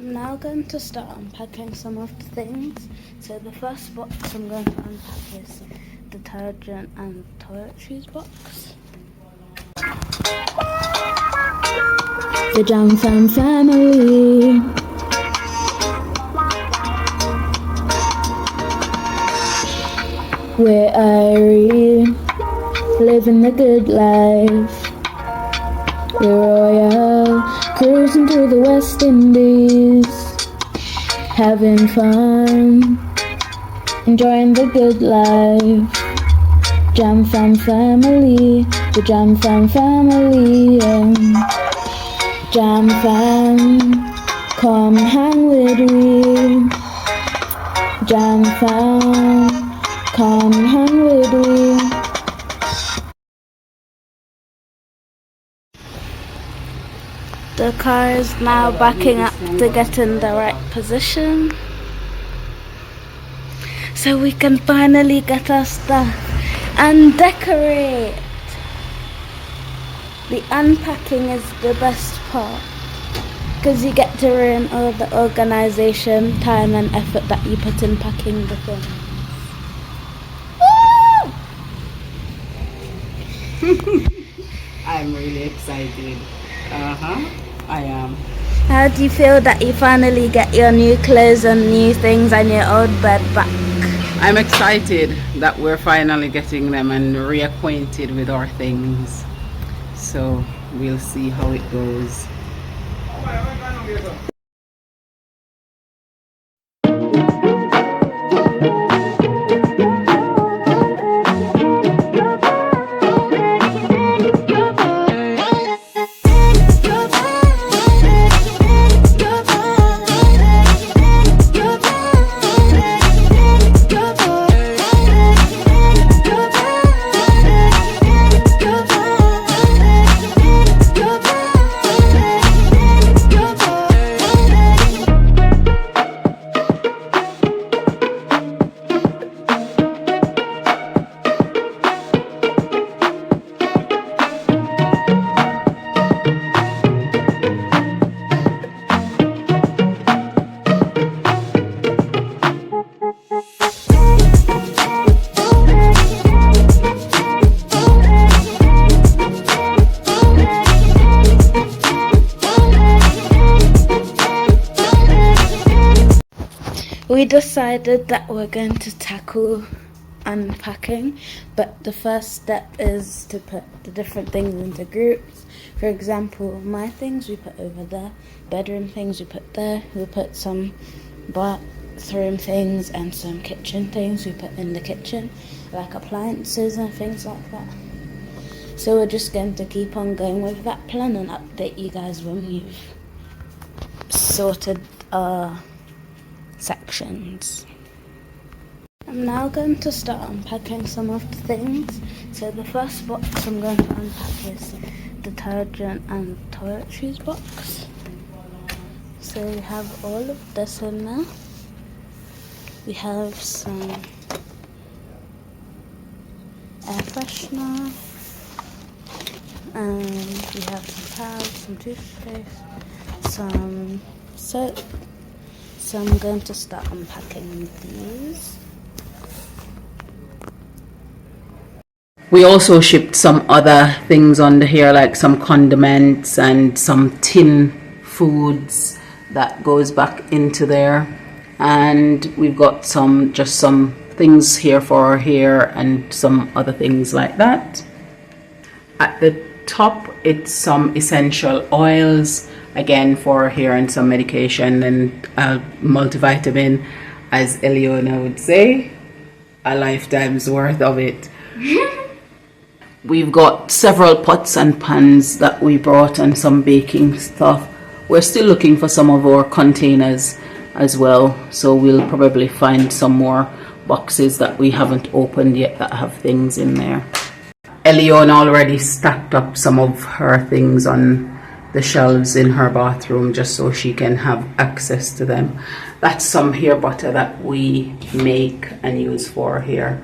I'm now going to start unpacking some of the things. So the first box I'm going to unpack is detergent and toiletries box. The Jam Fam family. We're Irie, living the good life. We're royal, cruising through the West Indies, having fun, enjoying the good life. Jam Fam family, the Jam Fam family, Jam Fam, come hang with me. Jam Fam, come hang with me. The car is now backing up to get in the right position, so we can finally get our stuff and decorate. The unpacking is the best part, because you get to ruin all the organisation, time and effort that you put in packing the things. I'm really excited. I am. How do you feel that you finally get your new clothes and new things and your old bed back? I'm excited that we're finally getting them and reacquainted with our things. So we'll see how it goes. We decided that we're going to tackle unpacking, but the first step is to put the different things into groups. For example, my things we put over there, bedroom things we put there, we put some bathroom things and some kitchen things we put in the kitchen, like appliances and things like that. So we're just going to keep on going with that plan and update you guys when we've sorted our sections. I'm now going to start unpacking some of the things. So the first box I'm going to unpack is detergent and toiletries box. So we have all of this in there. We have some air freshener, and we have some towels, some toothpaste, some soap. So I'm going to start unpacking these. We also shipped some other things under here, like some condiments and some tin foods that goes back into there. And we've got some things here for our hair and some other things like that. At the top, it's some essential oils, again for our hair, and some medication and a multivitamin, as Eliona would say, a lifetime's worth of it. We've got several pots and pans that we brought and some baking stuff. We're still looking for some of our containers as well, so we'll probably find some more boxes that we haven't opened yet that have things in there. Eliona already stacked up some of her things on the shelves in her bathroom just so she can have access to them. That's some hair butter that we make and use for hair.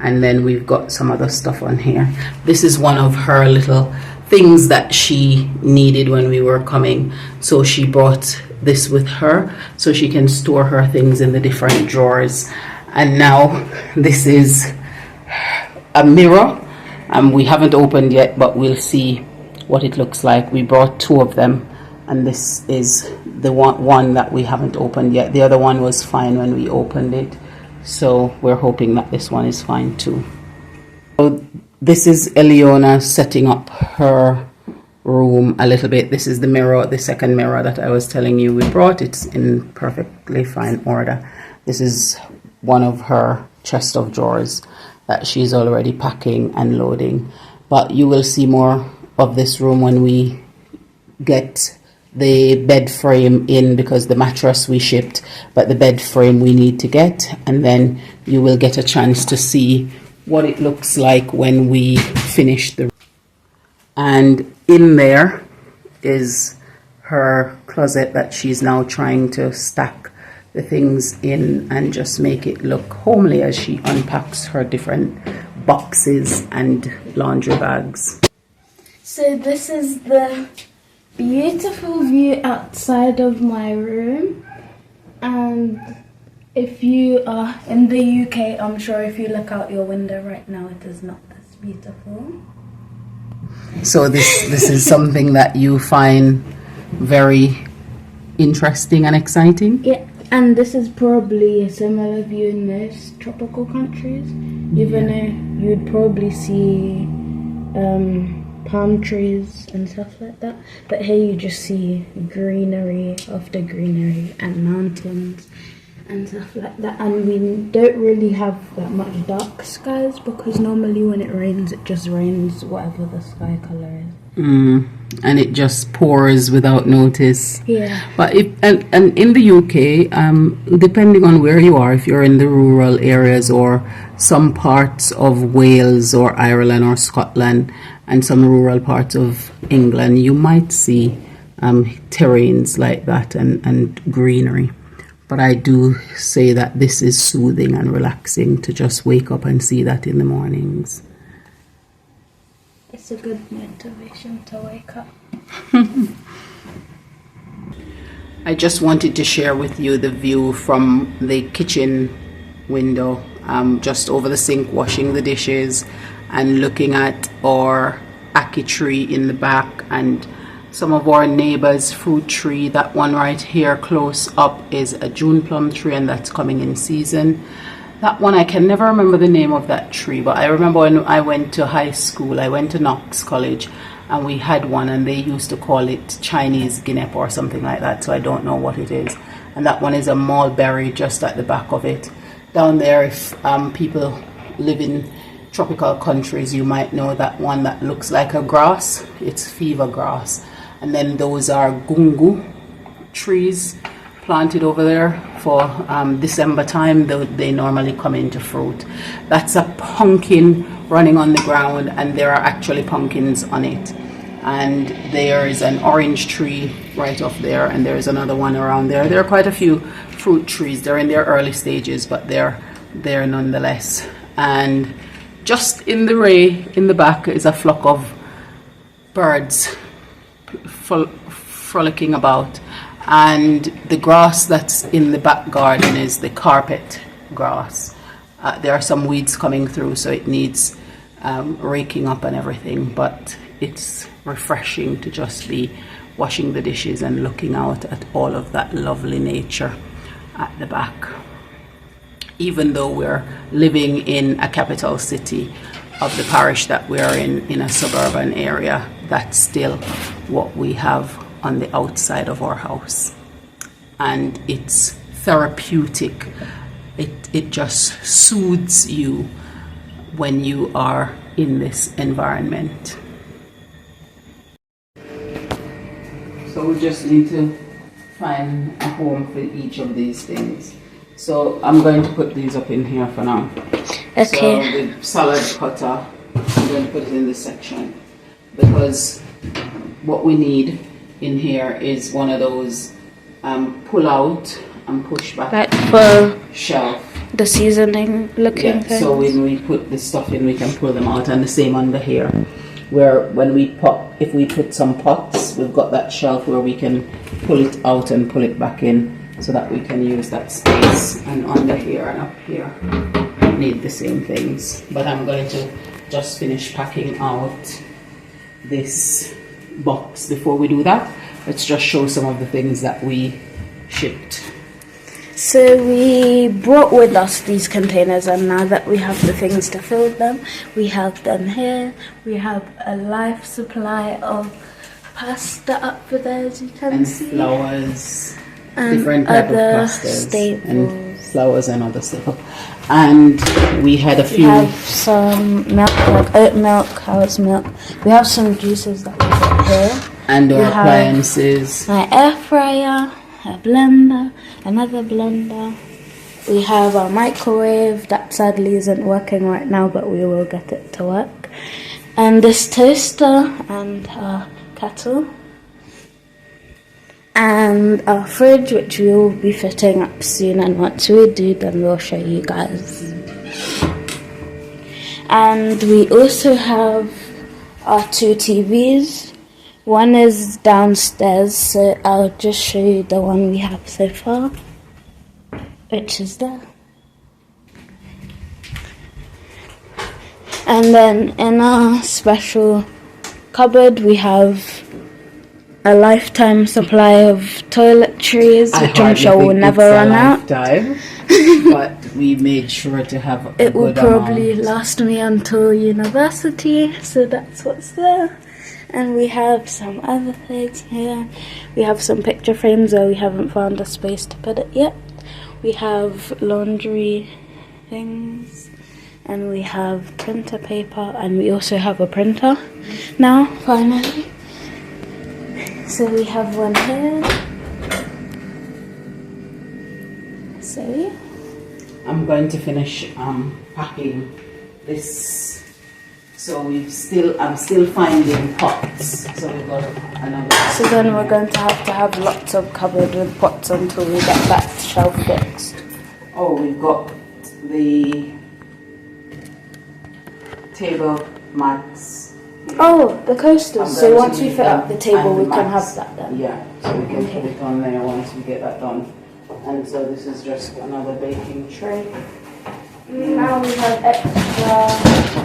And then we've got some other stuff on here. This is one of her little things that she needed when we were coming. So she brought this with her so she can store her things in the different drawers. And now this is a mirror. We haven't opened yet, but we'll see what it looks like. We brought 2 of them, and this is the one that we haven't opened yet. The other one was fine when we opened it, so we're hoping that this one is fine too. So this is Eliona setting up her room a little bit. This is the mirror, the second mirror that I was telling you we brought. It's in perfectly fine order. This is one of her chest of drawers that she's already packing and loading, but you will see more of this room when we get the bed frame in, because the mattress we shipped, but the bed frame we need to get, and then you will get a chance to see what it looks like when we finish the room. And in there is her closet that she's now trying to stack the things in and just make it look homely as she unpacks her different boxes and laundry bags. So this is the beautiful view outside of my room, and if you are in the UK, I'm sure if you look out your window right now, it is not this beautiful. So this is something that you find very interesting and exciting? Yeah, and this is probably a similar view in most tropical countries, even though you'd probably see palm trees and stuff like that, but here you just see greenery after greenery and mountains and stuff like that. And we don't really have that much dark skies, because normally when it rains, it just rains whatever the sky color is. And it just pours without notice. Yeah. But and in the UK, depending on where you are, if you're in the rural areas or some parts of Wales or Ireland or Scotland and some rural parts of England, you might see terrains like that and greenery. But I do say that this is soothing and relaxing to just wake up and see that in the mornings. It's a good motivation to wake up. I just wanted to share with you the view from the kitchen window, just over the sink, washing the dishes and looking at our ackee tree in the back and some of our neighbors' fruit tree. That one right here close up is a June plum tree, and that's coming in season. That one, I can never remember the name of that tree, but I remember when I went to high school, I went to Knox College, and we had one, and they used to call it Chinese guinea or something like that, so I don't know what it is. And that one is a mulberry just at the back of it. Down there, if people live in tropical countries, you might know that one that looks like a grass. It's fever grass. And then those are gungu trees planted over there for December time. They normally come into fruit. That's a pumpkin running on the ground, and there are actually pumpkins on it. And there is an orange tree right off there, and there's another one around there. There are quite a few fruit trees. They're in their early stages, but they're there nonetheless. And just in the ray in the back is a flock of birds frolicking about, and the grass that's in the back garden is the carpet grass. There are some weeds coming through, so it needs raking up and everything, but it's refreshing to just be washing the dishes and looking out at all of that lovely nature at the back. Even though we're living in a capital city of the parish that we're in a suburban area, that's still what we have on the outside of our house, and it's therapeutic. It just soothes you when you are in this environment. So we just need to find a home for each of these things. So I'm going to put these up in here for now. Okay. So the salad cutter, I'm going to put it in this section, because what we need in here is one of those pull out and push back for shelf. The seasoning looking things. So when we put the stuff in, we can pull them out, and the same under here, where when we if we put some pots, we've got that shelf where we can pull it out and pull it back in so that we can use that space. And under here and up here need the same things, but I'm going to just finish packing out this box. Before we do that, let's just show some of the things that we shipped. So we brought with us these containers, and now that we have the things to fill them, we have them here. We have a life supply of pasta up there, as you can and see. Flowers, And different type of other pastas, staples. and flowers and other stuff. And we had a We few. have some milk, like oat milk, cow's milk. We have some juices that we got here. And We our have appliances. my air fryer, a blender, another blender. We have our microwave that sadly isn't working right now, but we will get it to work. And this toaster and our kettle. And our fridge, which we will be fitting up soon, and once we do, then we'll show you guys. And we also have our 2 TVs. One is downstairs, so I'll just show you the one we have so far, which is there. And then in our special cupboard, we have a lifetime supply of toiletries, which I'm sure will never run out. But we made sure to have a It will good probably amount. last me until university, so that's what's there. And we have some other things here. We have some picture frames where we haven't found a space to put it yet. We have laundry things, and we have printer paper, and we also have a printer now, finally. So we have one here. So I'm going to finish packing this. So I'm still finding pots. So we've got another. So then we're going to have lots of cupboard with pots until we get that shelf fixed. Oh, we've got the table mats. Oh, the coasters. I'm So going to once we leave fit up them the table, and we can mats. have that then. Yeah, so we can Okay. put it on there once we get that done. And so this is just another baking tray. Now we have extra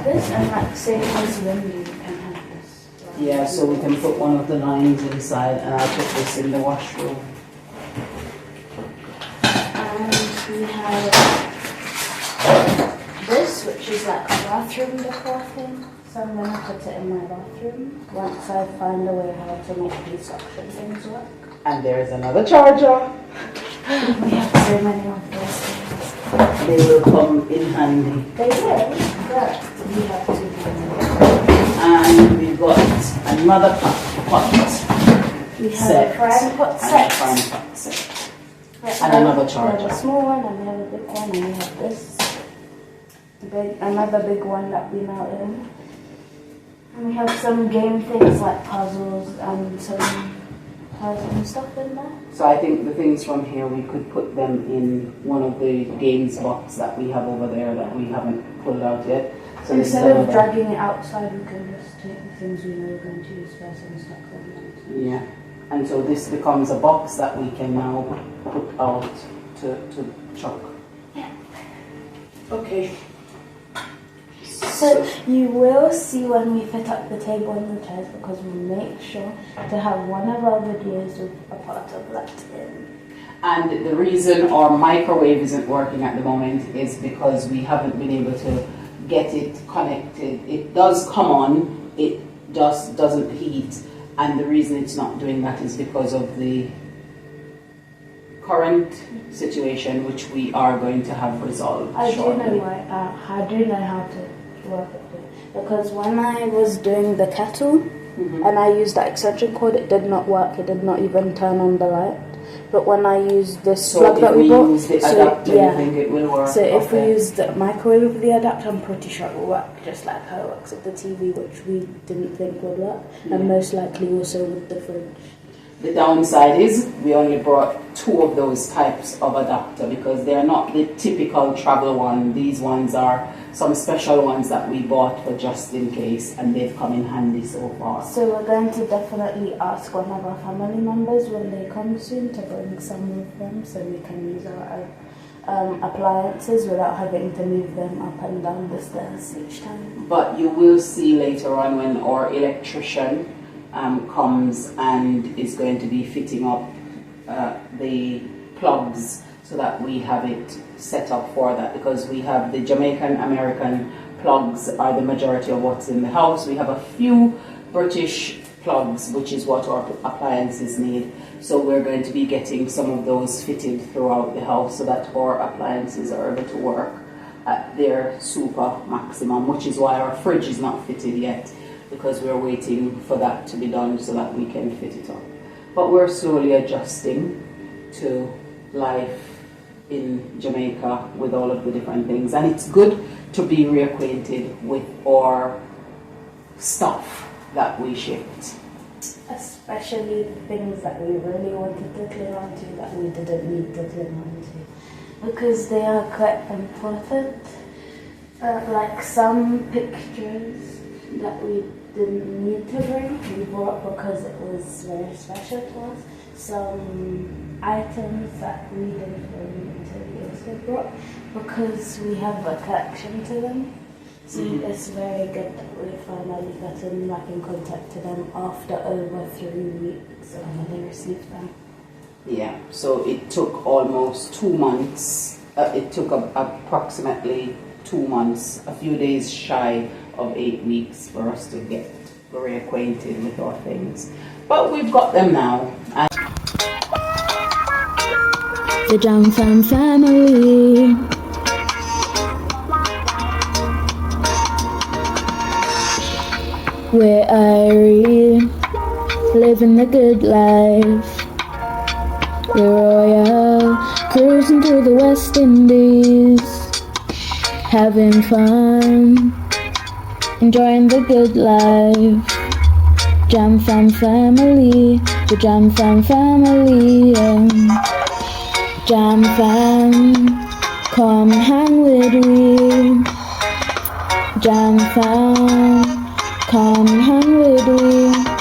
this, and like say this window, we can have this. Yeah, so we can put one of the lines inside, and I'll put this in the washroom. And we have this, which is like a bathroom decor thing. So I'm gonna put it in my bathroom once I find a way how to make these suction things work. And there's another charger. We have so many of those things. They will come in handy. They will, but we have to do And we've got another pot We have set. a frying pot And a set. frying pot set. Right, and now another charger. We have a small one, and we have a big one, and we have this. Another big one that we now in. And we have some game things like puzzles and some stuff in there. So I think the things from here, we could put them in one of the games box that we have over there that we haven't pulled out yet. So this is Instead of another- dragging it outside, we can just take the things we know we're going to use first and stuff in there. Yeah, and so this becomes a box that we can now put out to chuck. Yeah. Okay. So you will see when we fit up the table and the chairs, because we'll make sure to have one of our videos with a part of that in. And the reason our microwave isn't working at the moment is because we haven't been able to get it connected. It does come on, it just doesn't heat, and the reason it's not doing that is because of the current situation, which we are going to have resolved I shortly. do know why. I do know how to work it too. Because when I was doing the kettle and I used that extension cord, it did not work. It did not even turn on the light. But when I used this So plug if that we we bought, use the adapter, you think it will work? So if we Okay. use the microwave with the adapter, I'm pretty sure it will work just like how it works with the TV, which we didn't think would work, and most likely also with the fridge. The downside is we only brought 2 of those types of adapter because they're not the typical travel one. These ones are some special ones that we bought for just in case, and they've come in handy so far. So we're going to definitely ask one of our family members when they come soon to bring some of them so we can use our appliances without having to move them up and down the stairs each time. But you will see later on when our electrician comes and is going to be fitting up the plugs so that we have it set up for that, because we have the Jamaican American plugs are the majority of what's in the house. We have a few British plugs, which is what our appliances need. So we're going to be getting some of those fitted throughout the house so that our appliances are able to work at their super maximum, which is why our fridge is not fitted yet, because we're waiting for that to be done so that we can fit it up. But we're slowly adjusting to life in Jamaica with all of the different things, and it's good to be reacquainted with our stuff that we shipped. Especially the things that we really wanted to cling on to that we didn't need to cling on to, because they are quite important. Like some pictures that we didn't need to bring, we brought because it was very special to us. Some items that we didn't really need to be also brought because we have a collection to them. So it's very good that we finally gotten back in contact to them after over 3 weeks when they received them. Yeah, so it took almost 2 months. It took approximately 2 months, a few days shy of 8 weeks for us to get reacquainted with our things. But we've got them now. The Jam Fam family. We're Irie, living the good life. We're royal, cruising through the West Indies, having fun, enjoying the good life. Jam Fam family, the Jam Fam family. Jam Fam, come hang with me. Jam Fam, come hang with me.